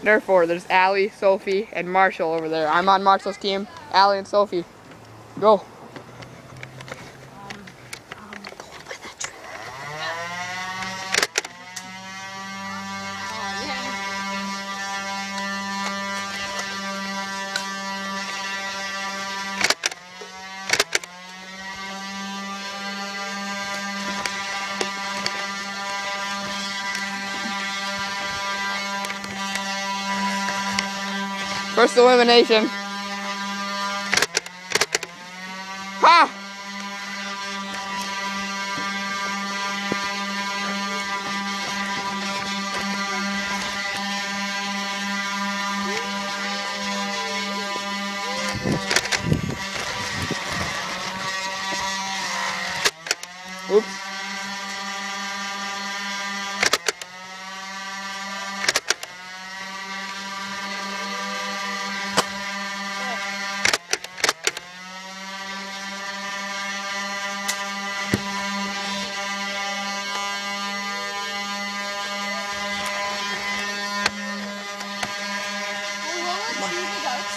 Nerf 4. There's Allie, Sophie, and Marshall over there. I'm on Marshall's team. Allie and Sophie. Go. First elimination. Ha! Oops.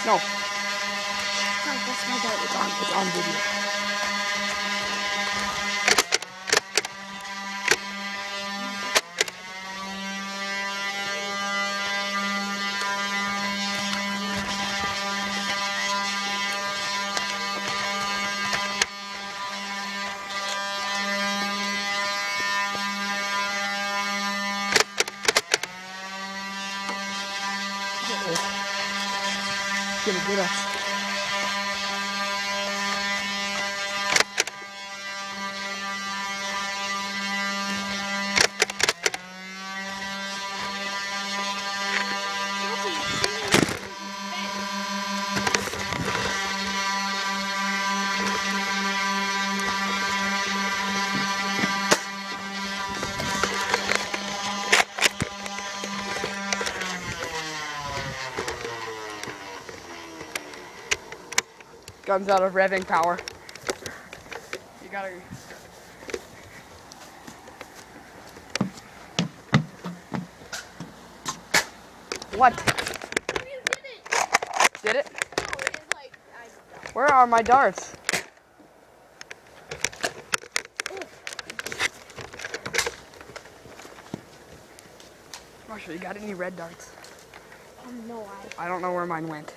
No. That's my dart. It's on video. It's gonna get us. Guns out of revving power. You gotta. What? You did it. Did it? No, it is like Where are my darts? Marshall, you got any red darts? No, I don't know where mine went.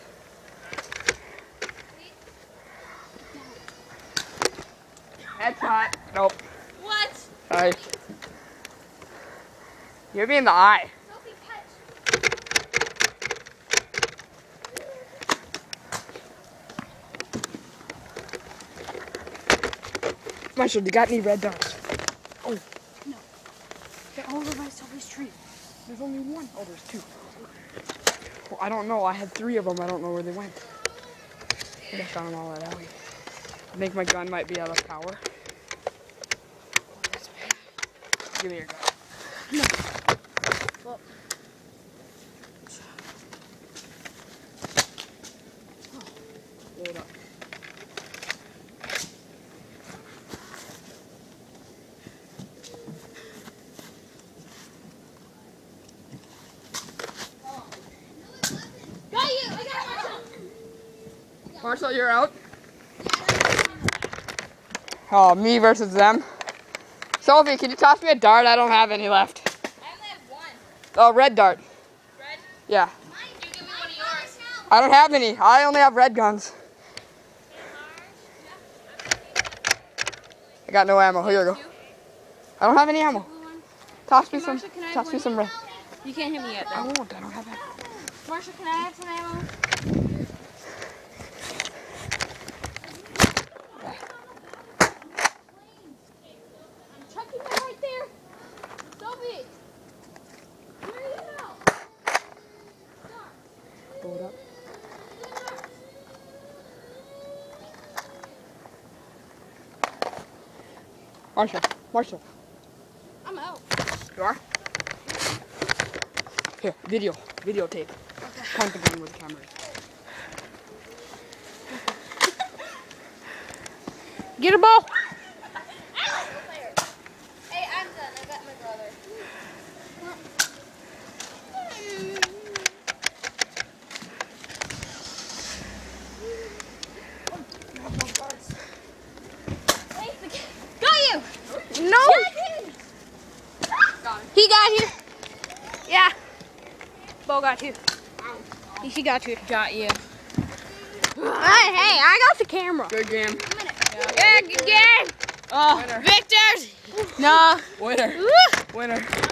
Headshot. Nope. What? Sorry. You hit me in the eye. Sophie, catch. Marshall, you got any red darts? Oh. No. They're all over by Sophie's tree. There's only one. Oh, there's two. Well, I don't know. I had 3 of them. I don't know where they went. I think I found them all at Alley. I think my gun might be out of power. Give me your gun. No. Well. Hold up. Got you! I got Marshall! Marshall, you're out. Oh, me versus them. Sophie, can you toss me a dart? I don't have any left. I only have one. Oh, red dart. Red? Yeah. You give me one of yours. I don't have any. I only have red guns. I got no ammo. Here you go. I don't have any ammo. Toss me some. Toss me some red. You can't hit me yet, I though. won't. I don't have ammo. Marshall, can I have some ammo? I'm chucking it right there. Sophie! Where are you now? Pull it up. Marshall. Marshall. I'm out. You are? Here, videotape. Okay. Point the gun with the camera. Get a ball. Hey, I'm done. I got my brother. Yeah. Bo got you. He got you. Got you. Hey, I got the camera. Good game. Yeah, good game. Oh, Winner. victors! No. Winner. Winner.